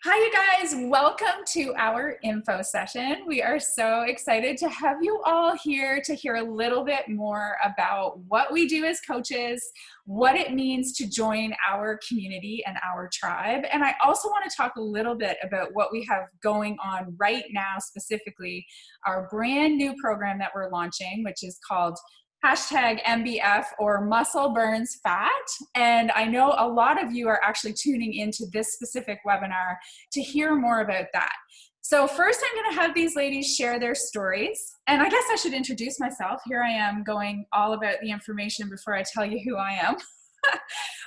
Hi, you guys. Welcome to our info session. We are so excited to have you all here to hear a little bit more about what we do as coaches, what it means to join our community and our tribe. And I also want to talk a little bit about what we have going on right now, specifically our brand new program that we're launching, which is called #MBF or Muscle Burns Fat. And I know a lot of you are actually tuning into this specific webinar to hear more about that. So first I'm going to have these ladies share their stories. And I guess I should introduce myself. Here I am going all about the information before I tell you who I am.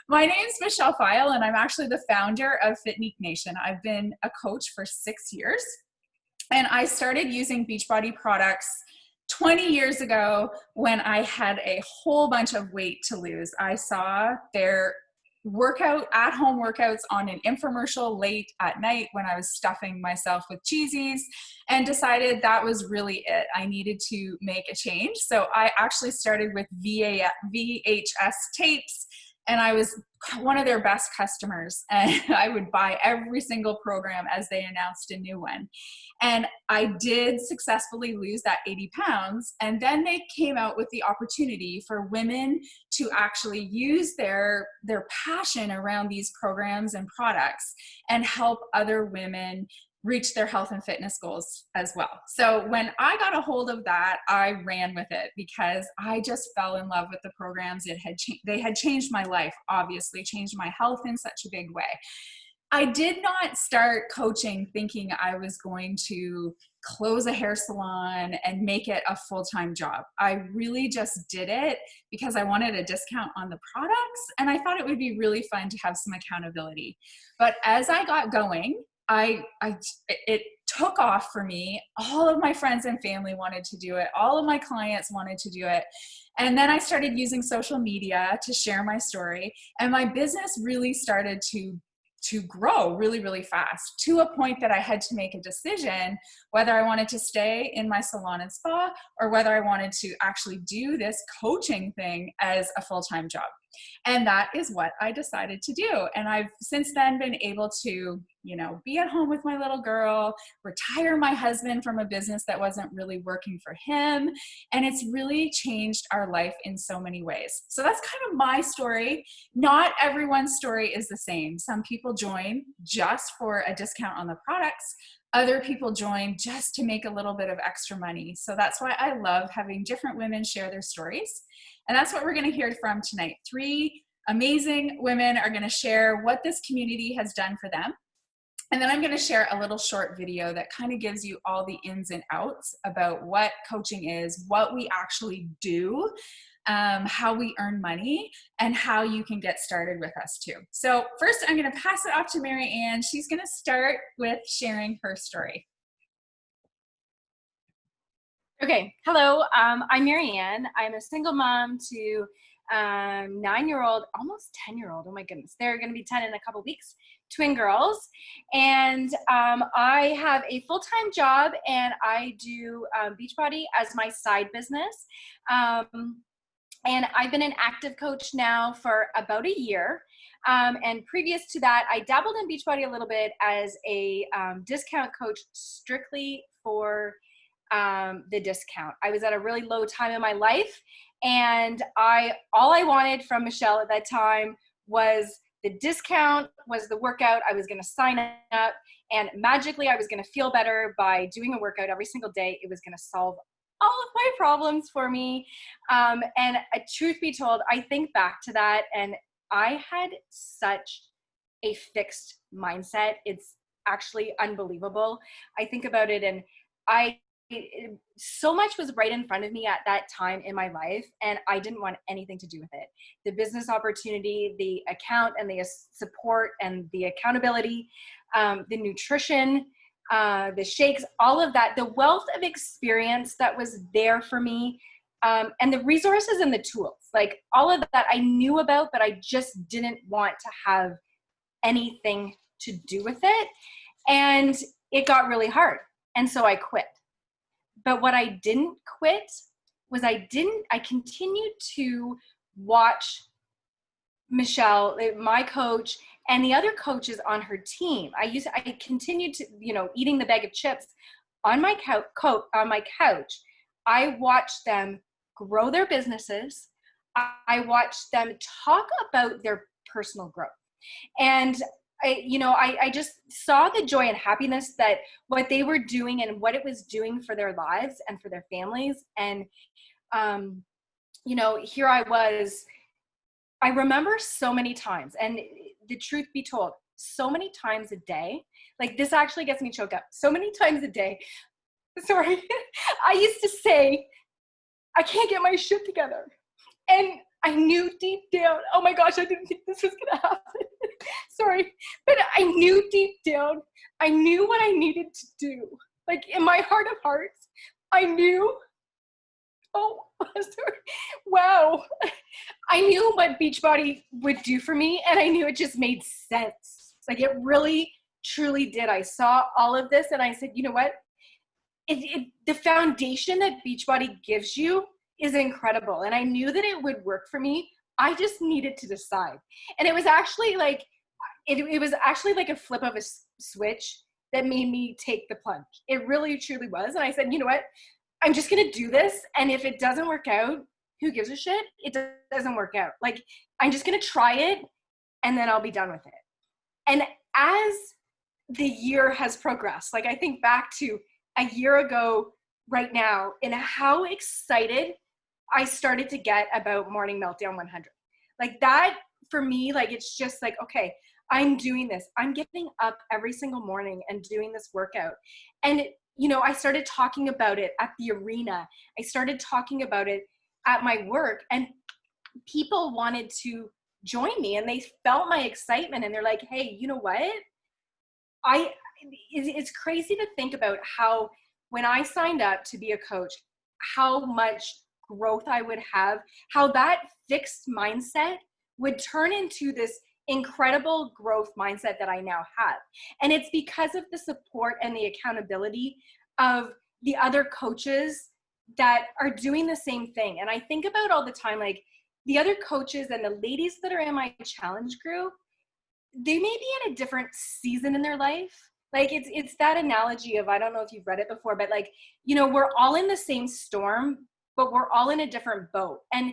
My name is Michelle File, and I'm actually the founder of Fitneek Nation. I've been a coach for 6 years, and I started using Beachbody products 20 years ago when I had a whole bunch of weight to lose. I saw their at-home workouts on an infomercial late at night when I was stuffing myself with cheesies and decided that was really it. I needed to make a change. So I actually started with VHS tapes, and I was one of their best customers, and I would buy every single program as they announced a new one. And I did successfully lose that 80 pounds. And then they came out with the opportunity for women to actually use their passion around these programs and products and help other women reach their health and fitness goals as well. So when I got a hold of that, I ran with it because I just fell in love with the programs. They had changed my life, obviously, changed my health in such a big way. I did not start coaching thinking I was going to close a hair salon and make it a full-time job. I really just did it because I wanted a discount on the products, and I thought it would be really fun to have some accountability. But as I got going, it took off for me. All of my friends and family wanted to do it. All of my clients wanted to do it. And then I started using social media to share my story, and my business really started to grow really, really fast, to a point that I had to make a decision whether I wanted to stay in my salon and spa or whether I wanted to actually do this coaching thing as a full-time job. And that is what I decided to do. And I've since then been able to, be at home with my little girl, retire my husband from a business that wasn't really working for him. And it's really changed our life in so many ways. So that's kind of my story. Not everyone's story is the same. Some people join just for a discount on the products. Other people join just to make a little bit of extra money. So that's why I love having different women share their stories. And that's what we're going to hear from tonight. 3 amazing women are going to share what this community has done for them. And then I'm going to share a little short video that kind of gives you all the ins and outs about what coaching is, what we actually do, how we earn money, and how you can get started with us too. So first, I'm going to pass it off to Mary Ann. She's going to start with sharing her story. Okay, hello, I'm Mary Ann. I'm a single mom to 9-year-old, almost 10-year-old, oh my goodness, they're gonna be 10 in a couple weeks, twin girls. And I have a full-time job, and I do Beachbody as my side business. And I've been an active coach now for about a year. And previous to that, I dabbled in Beachbody a little bit as a discount coach strictly for the discount. I was at a really low time in my life, and all I wanted from Michelle at that time was the discount, was the workout. I was going to sign up, and magically I was going to feel better by doing a workout every single day. It was going to solve all of my problems for me. And truth be told, I think back to that, and I had such a fixed mindset. It's actually unbelievable. I think about it, and so much was right in front of me at that time in my life, and I didn't want anything to do with it. The business opportunity, the account and the support and the accountability, the nutrition, the shakes, all of that, the wealth of experience that was there for me, and the resources and the tools, like all of that I knew about, but I just didn't want to have anything to do with it. And it got really hard. And so I quit. But what I didn't quit was I continued to watch Michelle, my coach, And the other coaches on her team, I continued to, eating the bag of chips on my couch. I watched them grow their businesses. I watched them talk about their personal growth. And I just saw the joy and happiness that what they were doing and what it was doing for their lives and for their families. And, here I was, I remember so many times, and the truth be told, so many times a day, like this actually gets me choked up, so many times a day. Sorry. I used to say, I can't get my shit together. And I knew deep down, oh my gosh, I didn't think this was going to happen. Sorry. But I knew deep down, I knew what I needed to do. Like in my heart of hearts, I knew, sorry. Wow. I knew what Beachbody would do for me, and I knew it just made sense. Like it really, truly did. I saw all of this and I said, you know what? The foundation that Beachbody gives you is incredible. And I knew that it would work for me. I just needed to decide. And it was actually like, it was actually like a flip of a switch that made me take the plunge. It really, truly was. And I said, you know what? I'm just going to do this. And if it doesn't work out, who gives a shit? It doesn't work out. Like, I'm just going to try it and then I'll be done with it. And as the year has progressed, like I think back to a year ago right now and how excited I started to get about Morning Meltdown 100. Like that for me, like, it's just like, okay, I'm doing this. I'm getting up every single morning and doing this workout. And, I started talking about it at the arena. I started talking about it at my work, and people wanted to join me and they felt my excitement and they're like, hey, you know what? It's crazy to think about how when I signed up to be a coach, how much growth I would have, how that fixed mindset would turn into this incredible growth mindset that I now have. And it's because of the support and the accountability of the other coaches that are doing the same thing. And I think about all the time, like the other coaches and the ladies that are in my challenge group, they may be in a different season in their life. Like it's that analogy of, I don't know if you've read it before, but like, we're all in the same storm, but we're all in a different boat. And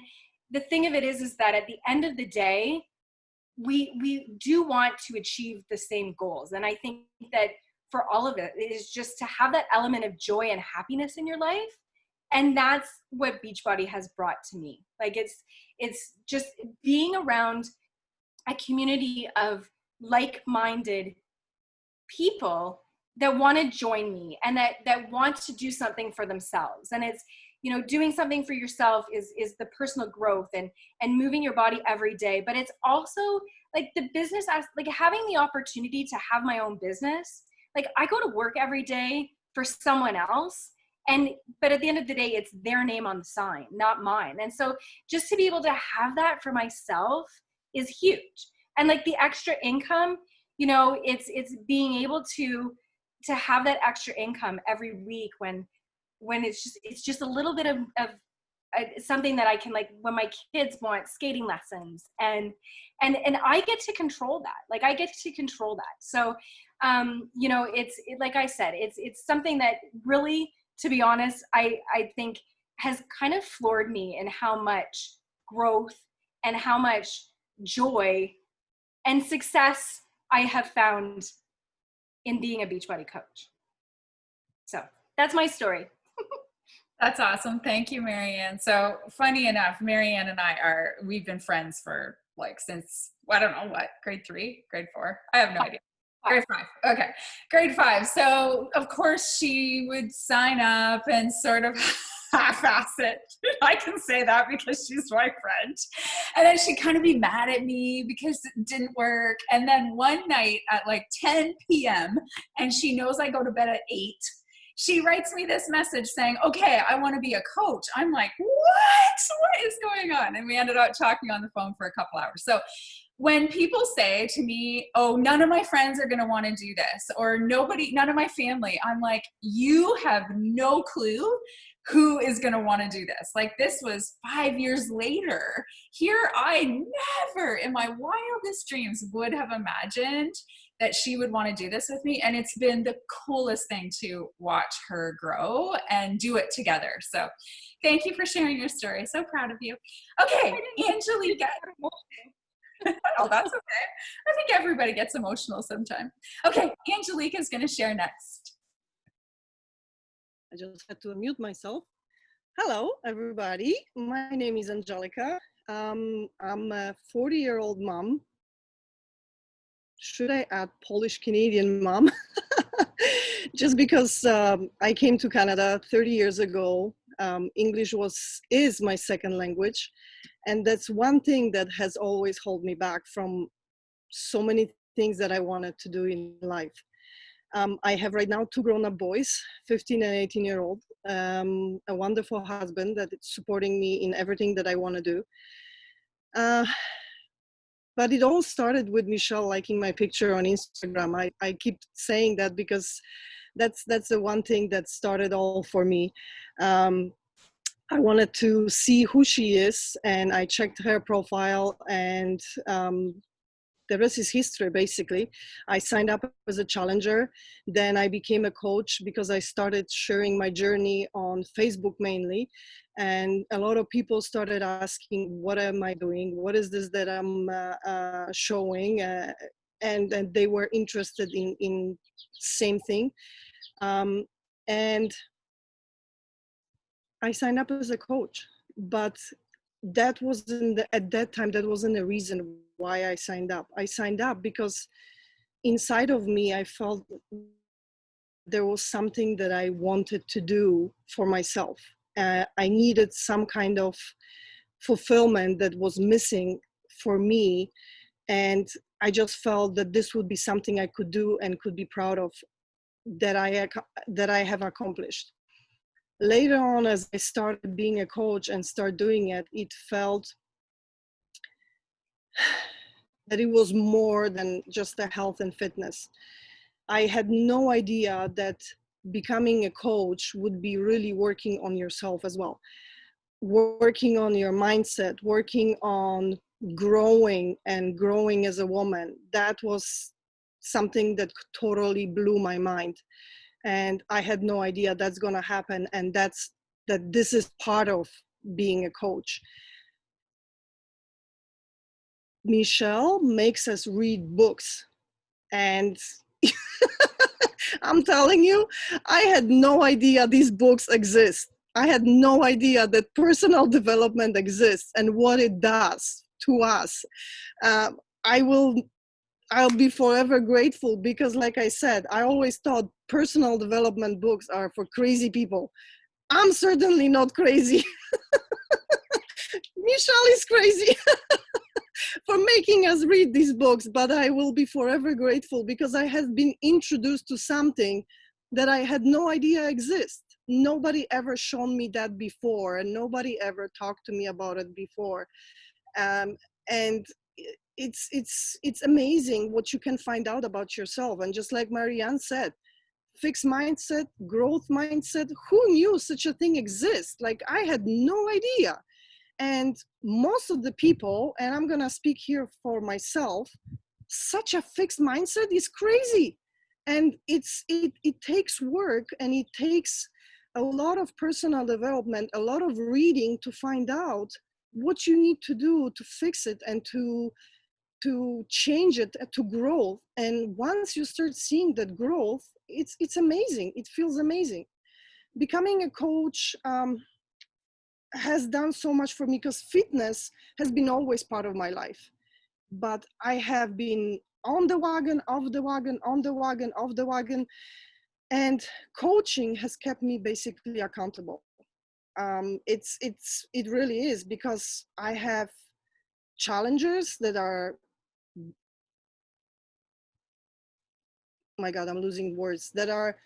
the thing of it is that at the end of the day, we do want to achieve the same goals. And I think that for all of it is just to have that element of joy and happiness in your life. And that's what Beachbody has brought to me. Like it's just being around a community of like-minded people that want to join me and that want to do something for themselves. And it's, doing something for yourself is the personal growth and moving your body every day. But it's also like the business, like having the opportunity to have my own business. Like I go to work every day for someone else. But at the end of the day, it's their name on the sign, not mine. And so just to be able to have that for myself is huge. And like the extra income, it's being able to have that extra income every week when it's just a little bit of something that I can, like when my kids want skating lessons and I get to control that. Like I get to control that. So, like I said, it's something that really, to be honest, I think has kind of floored me in how much growth and how much joy and success I have found in being a Beachbody coach. So that's my story. That's awesome. Thank you, Marianne. So funny enough, Marianne and we've been friends for like since, I don't know what, grade 3, grade 4? I have no idea. Grade 5. Okay. Grade 5. So of course she would sign up and sort of half-ass it. I can say that because she's my friend. And then she'd kind of be mad at me because it didn't work. And then one night at like 10 p.m. and she knows I go to bed at 8, she writes me this message saying, okay, I want to be a coach. I'm like, what is going on? And we ended up talking on the phone for a couple hours. So when people say to me, oh, none of my friends are going to want to do this, or none of my family, I'm like, you have no clue who is going to want to do this? Like, this was 5 years later. Here, I never in my wildest dreams would have imagined that she would want to do this with me. And it's been the coolest thing to watch her grow and do it together. So thank you for sharing your story. So proud of you. Okay, Angelica. Oh, that's okay. I think everybody gets emotional sometime. Okay, Angelica is going to share next. I just had to unmute myself. Hello, everybody. My name is Angelica. I'm a 40-year-old mom. Should I add Polish-Canadian mom? Just because I came to Canada 30 years ago. English is my second language. And that's one thing that has always held me back from so many things that I wanted to do in life. I have right now 2 grown-up boys, 15 and 18-year-old, a wonderful husband that is supporting me in everything that I want to do. But it all started with Michelle liking my picture on Instagram. I keep saying that because that's the one thing that started all for me. I wanted to see who she is, and I checked her profile, and the rest is history, basically. I signed up as a challenger. Then I became a coach because I started sharing my journey on Facebook mainly. And a lot of people started asking, what am I doing? What is this that I'm showing? And they were interested in same thing. And I signed up as a coach, but that wasn't, at that time, that wasn't the reason why I signed up. I signed up because inside of me, I felt there was something that I wanted to do for myself. I needed some kind of fulfillment that was missing for me. And I just felt that this would be something I could do and could be proud of, that I have accomplished. Later on, as I started being a coach and start doing it, it felt that it was more than just the health and fitness. I had no idea that becoming a coach would be really working on yourself as well, working on your mindset, working on growing and growing as a woman. That was something that totally blew my mind. And I had no idea that's going to happen, and that this is part of being a coach. Michelle makes us read books, and I'm telling you, I had no idea these books exist. I had no idea that personal development exists and what it does to us. I'll be forever grateful because, like I said, I always thought personal development books are for crazy people. I'm certainly not crazy. Michelle is crazy for making us read these books, but I will be forever grateful because I have been introduced to something that I had no idea exists. Nobody ever shown me that before, and nobody ever talked to me about it before. And it's amazing what you can find out about yourself. And just like Marianne said, fixed mindset, growth mindset, who knew such a thing exists? Like, I had no idea. And most of the people, and I'm gonna speak here for myself, such a fixed mindset is crazy. And it takes work, and it takes a lot of personal development, a lot of reading to find out what you need to do to fix it and to change it, to grow. And once you start seeing that growth, it's amazing. It feels amazing. Becoming a coach has done so much for me because fitness has been always part of my life. But I have been on the wagon, off the wagon, on the wagon, off the wagon. And coaching has kept me basically accountable. It really is, because I have challengers that are, oh my God, I'm losing words, that are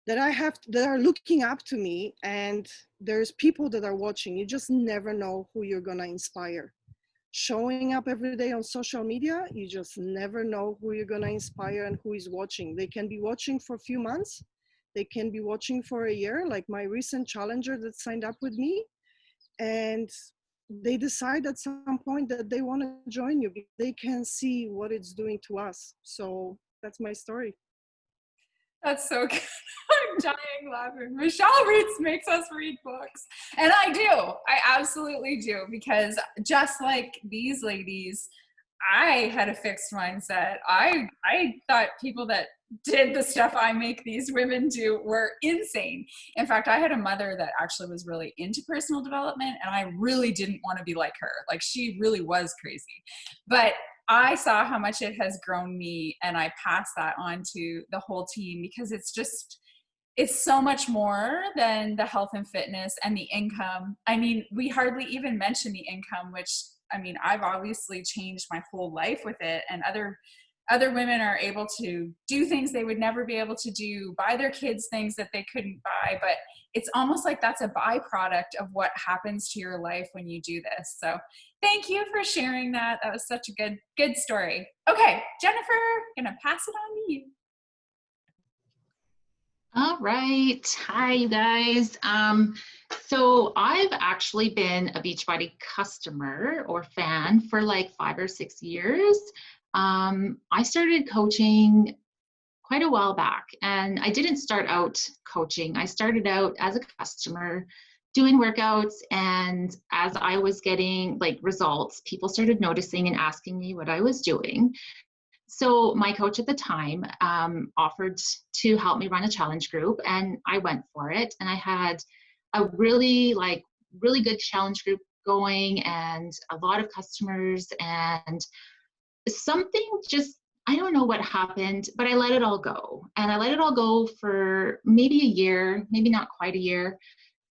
looking up to me, and there's people that are watching. You just never know who you're gonna inspire. Showing up every day on social media, you just never know who you're gonna inspire and who is watching. They can be watching for a few months, They can be watching for a year, like my recent challenger that signed up with me, and they decide at some point that they want to join you because they can see what it's doing to us. So that's my story. That's so good. I'm dying laughing. Michelle makes us read books. And I do. I absolutely do. Because just like these ladies, I had a fixed mindset. I thought people that did the stuff I make these women do were insane. In fact, I had a mother that actually was really into personal development, and I really didn't want to be like her. Like, she really was crazy. But I saw how much it has grown me, and I passed that on to the whole team, because it's so much more than the health and fitness and the income. I mean, we hardly even mention the income, which, I mean, I've obviously changed my whole life with it, and other women are able to do things they would never be able to do, buy their kids things that they couldn't buy, but it's almost like that's a byproduct of what happens to your life when you do this. So thank you for sharing that. That was such a good story. Okay, Jennifer, I'm gonna pass it on to you. All right. Hi, you guys. So I've actually been a Beachbody customer or fan for like 5 or 6 years. I started coaching quite a while back, and I didn't start out coaching. I started out as a customer doing workouts, and as I was getting like results, people started noticing and asking me what I was doing. So my coach at the time offered to help me run a challenge group, and I went for it. And I had a really good challenge group going, and a lot of customers, and something just, I don't know what happened, but I let it all go. And I let it all go for maybe a year, maybe not quite a year.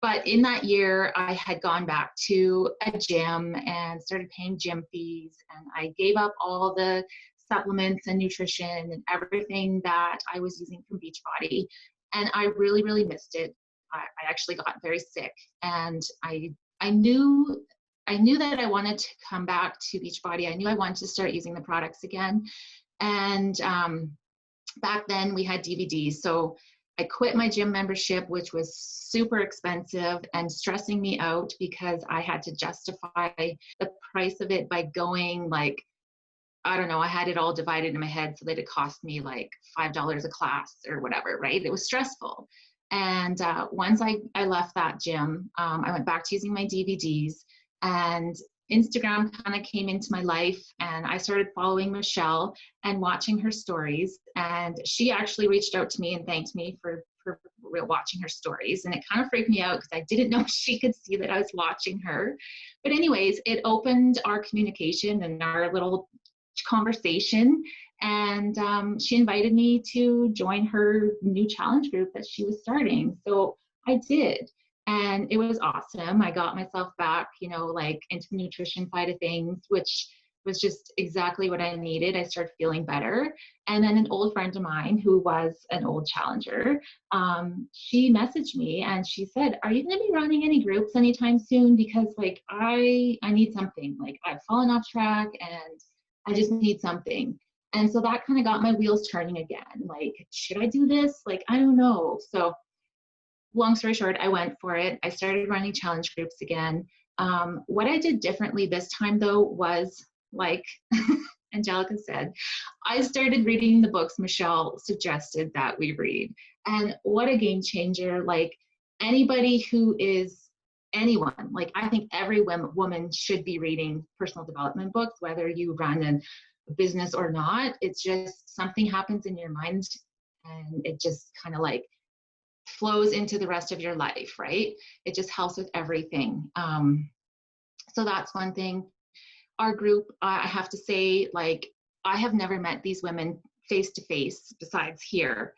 But in that year, I had gone back to a gym and started paying gym fees. And I gave up all the supplements and nutrition and everything that I was using from Beachbody. And I really, really missed it. I actually got very sick. And I knew that I wanted to come back to Beachbody. I knew I wanted to start using the products again. And back then we had DVDs. So I quit my gym membership, which was super expensive and stressing me out because I had to justify the price of it by going like, I don't know, I had it all divided in my head so that it cost me like $5 a class or whatever, right? It was stressful. And once I left that gym, I went back to using my DVDs, and Instagram kind of came into my life, and I started following Michelle and watching her stories. And she actually reached out to me and thanked me for watching her stories. And it kind of freaked me out because I didn't know she could see that I was watching her. But anyways, it opened our communication and our little conversation. And she invited me to join her new challenge group that she was starting. So I did. And it was awesome. I got myself back, like into the nutrition side of things, which was just exactly what I needed. I started feeling better. And then an old friend of mine who was an old challenger, she messaged me and she said, "Are you going to be running any groups anytime soon? Because like, I need something. Like, I've fallen off track and I just need something." And so that kind of got my wheels turning again. Like, should I do this? Like, I don't know. So long story short, I went for it. I started running challenge groups again. What I did differently this time, though, was like Angelica said, I started reading the books Michelle suggested that we read. And what a game changer. Like, anybody who is anyone, like, I think every woman should be reading personal development books, whether you run a business or not. It's just something happens in your mind, and it just kind of like flows into the rest of your life, right? It just helps with everything. So that's one thing. Our group, I have to say, like, I have never met these women face to face besides here.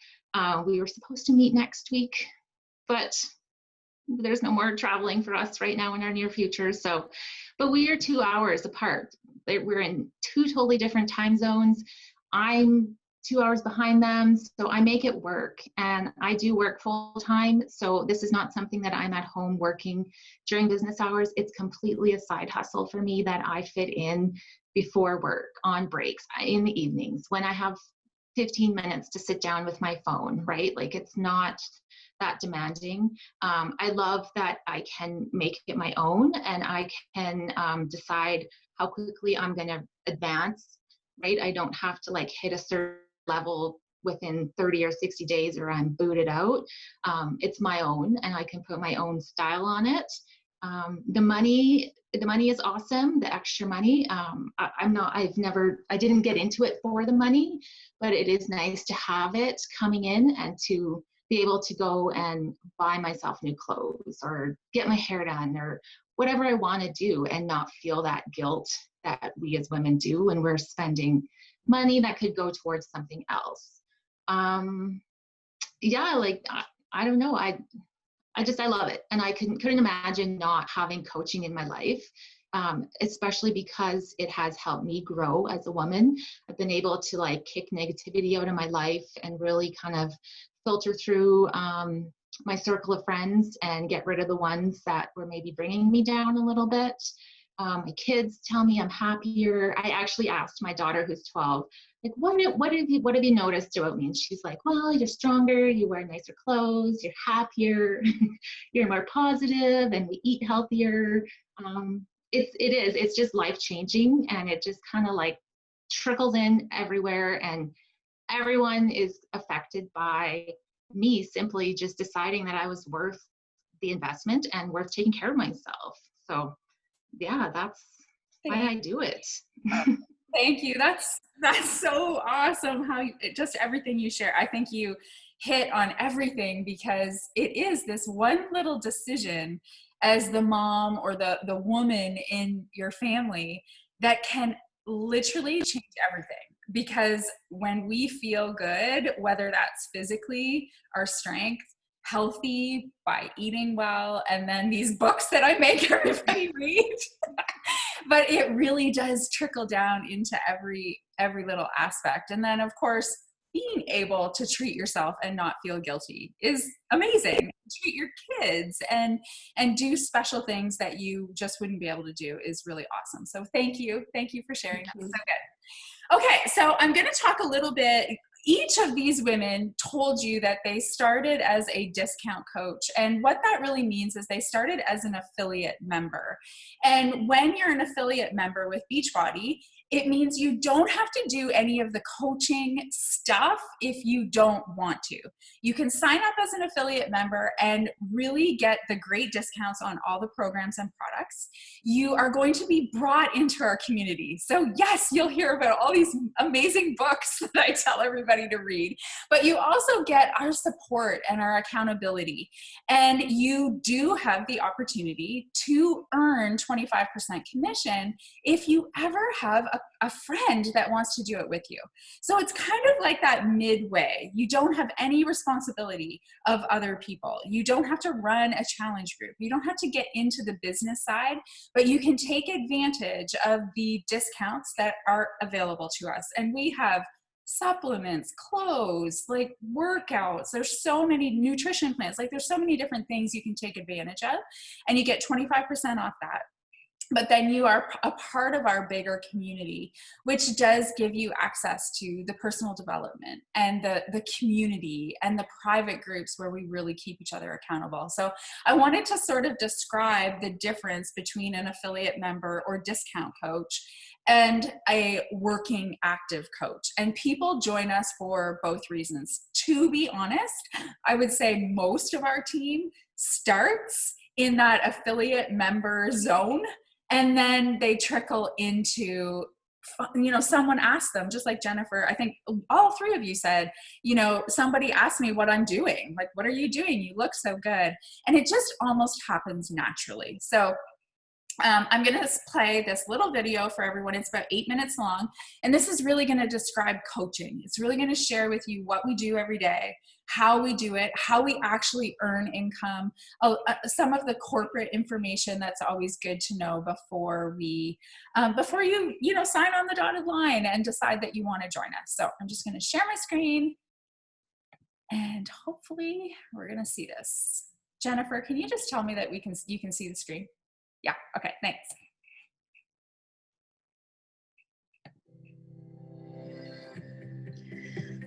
We were supposed to meet next week, but there's no more traveling for us right now in our near future. So, but we are 2 hours apart. We're in 2 totally different time zones. I'm 2 hours behind them, so I make it work, and I do work full time. So this is not something that I'm at home working during business hours. It's completely a side hustle for me that I fit in before work, on breaks, in the evenings, when I have 15 minutes to sit down with my phone, right? Like it's not that demanding. I love that I can make it my own, and I can decide how quickly I'm going to advance, right? I don't have to like hit a certain level within 30 or 60 days or I'm booted out. It's my own, and I can put my own style on it. The money is awesome, the extra money. I didn't get into it for the money, but it is nice to have it coming in and to be able to go and buy myself new clothes or get my hair done or whatever I want to do, and not feel that guilt that we as women do when we're spending money that could go towards something else. Yeah, like I don't know. I love it, and I couldn't imagine not having coaching in my life, especially because it has helped me grow as a woman. I've been able to like kick negativity out of my life and really kind of filter through my circle of friends and get rid of the ones that were maybe bringing me down a little bit. My kids tell me I'm happier. I actually asked my daughter, who's 12, like, what have you noticed about me? And she's like, well, you're stronger, you wear nicer clothes, you're happier, you're more positive, and we eat healthier. It's just life changing, and it just kind of like trickles in everywhere, and everyone is affected by me simply just deciding that I was worth the investment and worth taking care of myself. So yeah, that's why I do it. Thank you. That's so awesome how just everything you share. I think you hit on everything, because it is this one little decision as the mom or the woman in your family that can literally change everything. Because when we feel good, whether that's physically, our strength, healthy by eating well, and then these books that I make everybody read, but it really does trickle down into every little aspect. And then of course, being able to treat yourself and not feel guilty is amazing. Treat your kids and do special things that you just wouldn't be able to do is really awesome. So thank you for sharing. That's so good. Okay, so I'm going to talk a little bit. Each of these women told you that they started as a discount coach. And what that really means is they started as an affiliate member. And when you're an affiliate member with Beachbody, it means you don't have to do any of the coaching stuff if you don't want to. You can sign up as an affiliate member and really get the great discounts on all the programs and products. You are going to be brought into our community. So yes, you'll hear about all these amazing books that I tell everybody to read, but you also get our support and our accountability. And you do have the opportunity to earn 25% commission if you ever have a friend that wants to do it with you. So it's kind of like that midway. You don't have any responsibility of other people. You don't have to run a challenge group. You don't have to get into the business side, but you can take advantage of the discounts that are available to us. And we have supplements, clothes, like workouts. There's so many nutrition plans. Like there's so many different things you can take advantage of, and you get 25% off that. But then you are a part of our bigger community, which does give you access to the personal development and the community and the private groups where we really keep each other accountable. So I wanted to sort of describe the difference between an affiliate member or discount coach and a working active coach. And people join us for both reasons. To be honest, I would say most of our team starts in that affiliate member zone, and then they trickle into, someone asked them, just like Jennifer, I think all three of you said, somebody asked me what I'm doing. Like, what are you doing? You look so good. And it just almost happens naturally. So I'm going to play this little video for everyone. It's about 8 minutes long. And this is really going to describe coaching. It's really going to share with you what we do every day, how we do it, how we actually earn income, some of the corporate information that's always good to know before you sign on the dotted line and decide that you want to join us. So I'm just going to share my screen, and hopefully we're going to see this. Jennifer, can you just tell me that you can see the screen? Yeah, okay, thanks.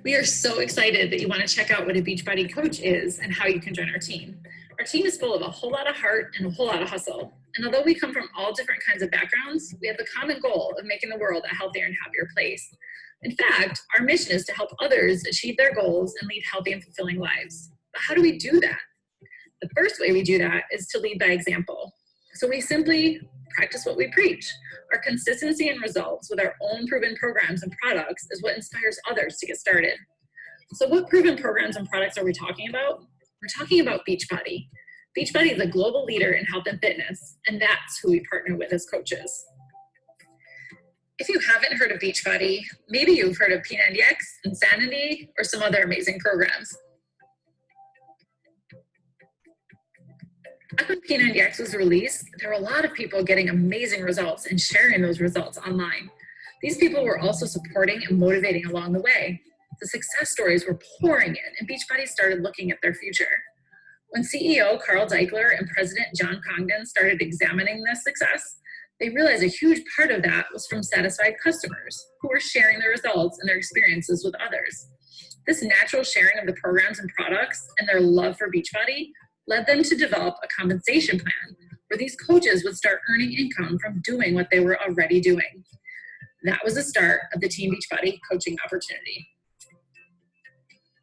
We are so excited that you want to check out what a Beachbody coach is and how you can join our team. Our team is full of a whole lot of heart and a whole lot of hustle. And although we come from all different kinds of backgrounds, we have the common goal of making the world a healthier and happier place. In fact, our mission is to help others achieve their goals and lead healthy and fulfilling lives. But how do we do that? The first way we do that is to lead by example. So we simply practice what we preach. Our consistency and results with our own proven programs and products is what inspires others to get started. So what proven programs and products are we talking about? We're talking about Beachbody. Beachbody is a global leader in health and fitness, and that's who we partner with as coaches. If you haven't heard of Beachbody, maybe you've heard of P90X, Insanity, or some other amazing programs. Back when P90X was released, there were a lot of people getting amazing results and sharing those results online. These people were also supporting and motivating along the way. The success stories were pouring in, and Beachbody started looking at their future. When CEO Carl Daikeler and President John Congdon started examining this success, they realized a huge part of that was from satisfied customers who were sharing their results and their experiences with others. This natural sharing of the programs and products and their love for Beachbody led them to develop a compensation plan where these coaches would start earning income from doing what they were already doing. That was the start of the Team Beachbody coaching opportunity.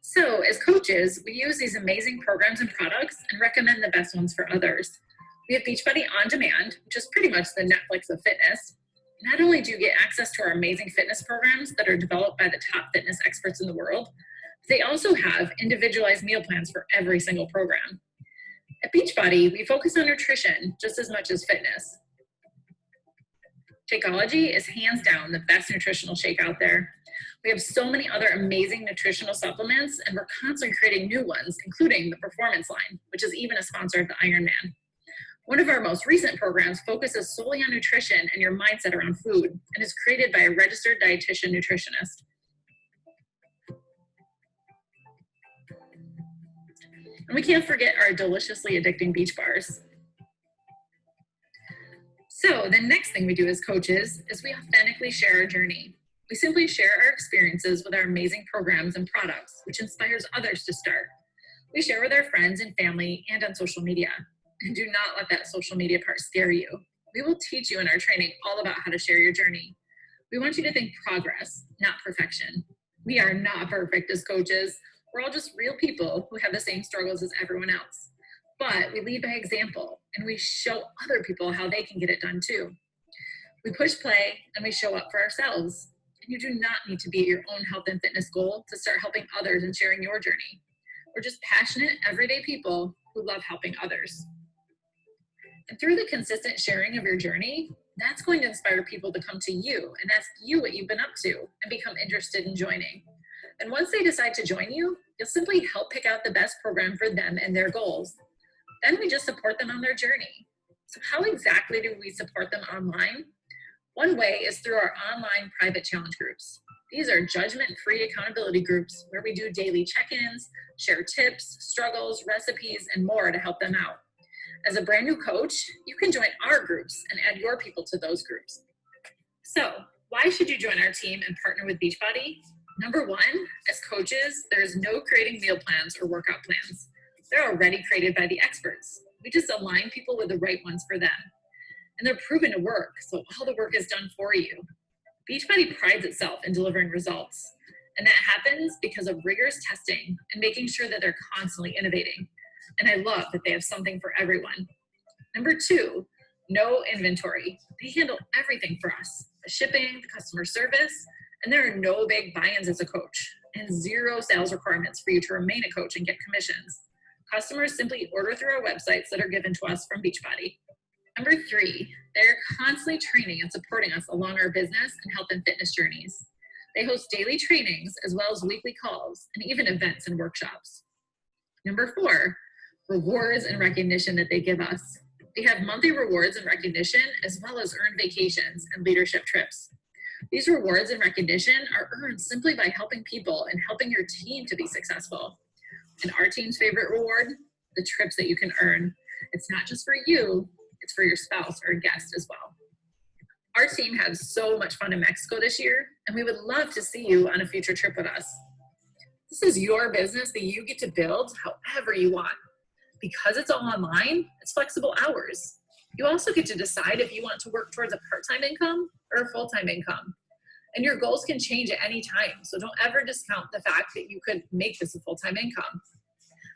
So as coaches, we use these amazing programs and products and recommend the best ones for others. We have Beachbody On Demand, which is pretty much the Netflix of fitness. Not only do you get access to our amazing fitness programs that are developed by the top fitness experts in the world, they also have individualized meal plans for every single program. At Beachbody, we focus on nutrition just as much as fitness. Shakeology is hands down the best nutritional shake out there. We have so many other amazing nutritional supplements, and we're constantly creating new ones, including the Performance line, which is even a sponsor of the Ironman. One of our most recent programs focuses solely on nutrition and your mindset around food, and is created by a registered dietitian nutritionist. And we can't forget our deliciously addicting beach bars. So the next thing we do as coaches is we authentically share our journey. We simply share our experiences with our amazing programs and products, which inspires others to start. We share with our friends and family and on social media. And do not let that social media part scare you. We will teach you in our training all about how to share your journey. We want you to think progress, not perfection. We are not perfect as coaches. We're all just real people who have the same struggles as everyone else. But we lead by example, and we show other people how they can get it done too. We push play, and we show up for ourselves. And you do not need to be at your own health and fitness goal to start helping others and sharing your journey. We're just passionate, everyday people who love helping others. And through the consistent sharing of your journey, that's going to inspire people to come to you and ask you what you've been up to and become interested in joining. And once they decide to join you, you'll simply help pick out the best program for them and their goals. Then we just support them on their journey. So how exactly do we support them online? One way is through our online private challenge groups. These are judgment-free accountability groups where we do daily check-ins, share tips, struggles, recipes, and more to help them out. As a brand new coach, you can join our groups and add your people to those groups. So why should you join our team and partner with Beachbody? Number one, as coaches, there's no creating meal plans or workout plans. They're already created by the experts. We just align people with the right ones for them. And they're proven to work, so all the work is done for you. Beachbody prides itself in delivering results. And that happens because of rigorous testing and making sure that they're constantly innovating. And I love that they have something for everyone. Number two, no inventory. They handle everything for us. The shipping, the customer service, and there are no big buy-ins as a coach and zero sales requirements for you to remain a coach and get commissions. Customers simply order through our websites that are given to us from Beachbody. Number three, they're constantly training and supporting us along our business and health and fitness journeys. They host daily trainings as well as weekly calls and even events and workshops. Number four, rewards and recognition that they give us. We have monthly rewards and recognition as well as earned vacations and leadership trips. These rewards and recognition are earned simply by helping people and helping your team to be successful. And our team's favorite reward, the trips that you can earn. It's not just for you, it's for your spouse or a guest as well. Our team had so much fun in Mexico this year, and we would love to see you on a future trip with us. This is your business that you get to build however you want. Because it's all online, it's flexible hours. You also get to decide if you want to work towards a part-time income or a full-time income. And your goals can change at any time, so don't ever discount the fact that you could make this a full-time income.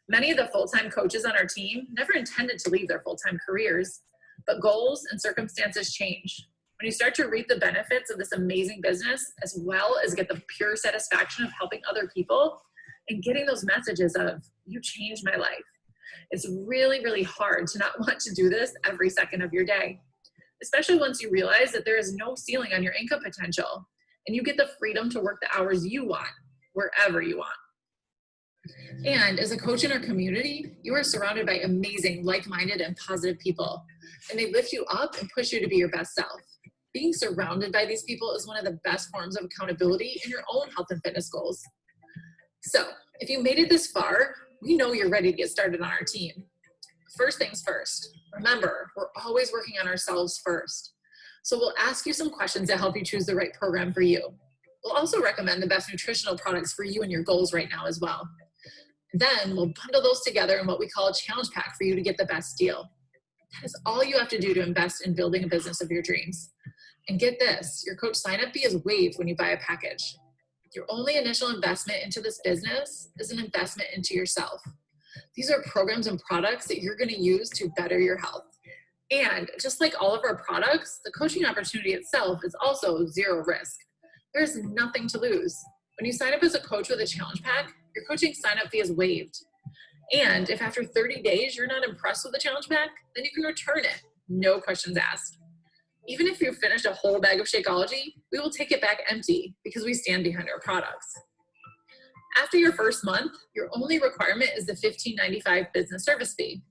Many of the full-time coaches on our team never intended to leave their full-time careers, but goals and circumstances change. When you start to reap the benefits of this amazing business, as well as get the pure satisfaction of helping other people and getting those messages of, you changed my life, it's really, really hard to not want to do this every second of your day, especially once you realize that there is no ceiling on your income potential and you get the freedom to work the hours you want, wherever you want. And as a coach in our community, you are surrounded by amazing, like-minded, and positive people, and they lift you up and push you to be your best self. Being surrounded by these people is one of the best forms of accountability in your own health and fitness goals. So if you made it this far, we know you're ready to get started on our team. First things first, remember, we're always working on ourselves first. So we'll ask you some questions to help you choose the right program for you. We'll also recommend the best nutritional products for you and your goals right now as well. Then we'll bundle those together in what we call a challenge pack for you to get the best deal. That is all you have to do to invest in building a business of your dreams. And get this, your coach sign-up fee is waived when you buy a package. Your only initial investment into this business is an investment into yourself. These are programs and products that you're going to use to better your health. And just like all of our products, the coaching opportunity itself is also zero risk. There's nothing to lose. When you sign up as a coach with a challenge pack, your coaching sign-up fee is waived. And if after 30 days you're not impressed with the challenge pack, then you can return it, no questions asked. Even if you've finished a whole bag of Shakeology, we will take it back empty because we stand behind our products. After your first month, your only requirement is the $15.95 business service fee.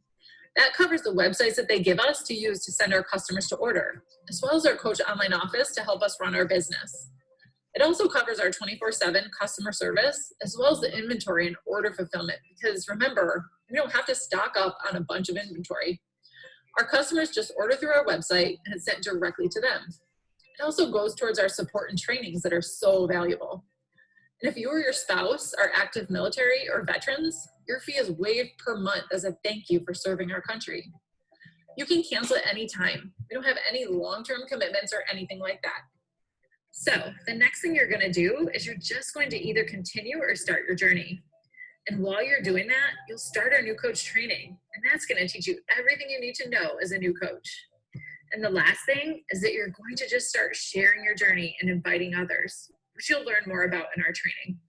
That covers the websites that they give us to use to send our customers to order, as well as our coach online office to help us run our business. It also covers our 24/7 customer service, as well as the inventory and order fulfillment, because remember, we don't have to stock up on a bunch of inventory. Our customers just order through our website and it's sent directly to them. It also goes towards our support and trainings that are so valuable. And if you or your spouse are active military or veterans, your fee is waived per month as a thank you for serving our country. You can cancel at any time. We don't have any long-term commitments or anything like that. So the next thing you're going to do is you're just going to either continue or start your journey. And while you're doing that, you'll start our new coach training. And that's going to teach you everything you need to know as a new coach. And the last thing is that you're going to just start sharing your journey and inviting others, which you'll learn more about in our training.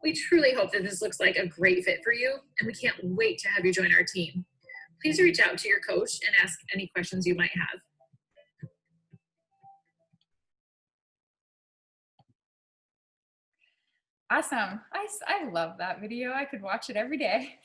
We truly hope that this looks like a great fit for you, and we can't wait to have you join our team. Please reach out to your coach and ask any questions you might have. Awesome. I love that video. I could watch it every day.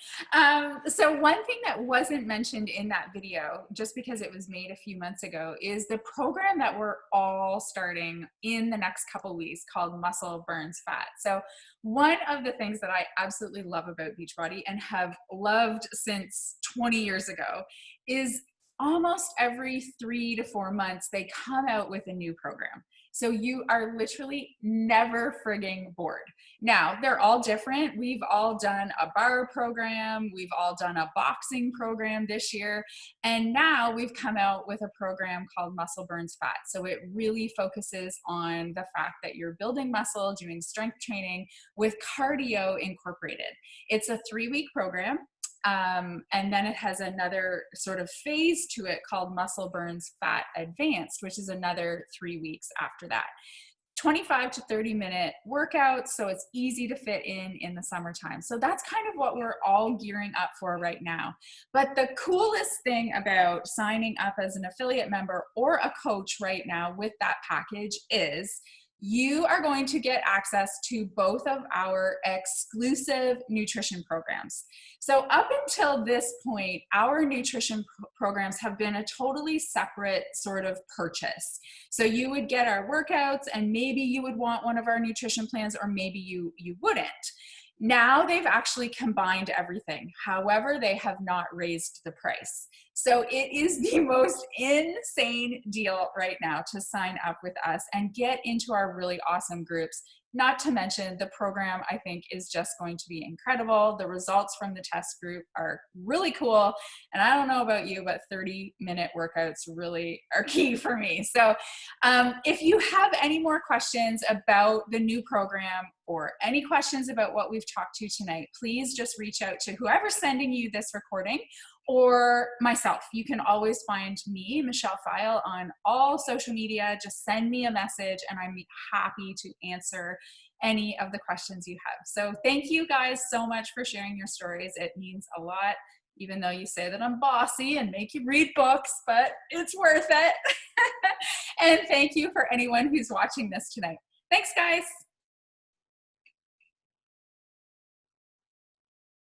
So one thing that wasn't mentioned in that video, just because it was made a few months ago, is the program that we're all starting in the next couple weeks called Muscle Burns Fat. So one of the things that I absolutely love about Beachbody and have loved since 20 years ago is almost every 3 to 4 months, they come out with a new program. So you are literally never frigging bored. Now, they're all different. We've all done a bar program. We've all done a boxing program this year. And now we've come out with a program called Muscle Burns Fat. So it really focuses on the fact that you're building muscle, doing strength training with cardio incorporated. It's a 3-week program. And then it has another sort of phase to it called Muscle Burns Fat Advanced, which is another 3 weeks after that. 25 to 30-minute workouts, so it's easy to fit in the summertime. So that's kind of what we're all gearing up for right now. But the coolest thing about signing up as an affiliate member or a coach right now with that package is you are going to get access to both of our exclusive nutrition programs. So up until this point, our nutrition programs have been a totally separate sort of purchase. So you would get our workouts and maybe you would want one of our nutrition plans or maybe you wouldn't. Now they've actually combined everything. However, they have not raised the price. So it is the most insane deal right now to sign up with us and get into our really awesome groups. Not to mention the program, I think, is just going to be incredible. The results from the test group are really cool. And I don't know about you, but 30-minute workouts really are key for me. So if you have any more questions about the new program or any questions about what we've talked to tonight, please just reach out to whoever's sending you this recording or myself. You can always find me, Michelle File, on all social media. Just send me a message and I'm happy to answer any of the questions you have. So thank you guys so much for sharing your stories. It means a lot, even though you say that I'm bossy and make you read books, but it's worth it. And thank you for anyone who's watching this tonight. Thanks, guys.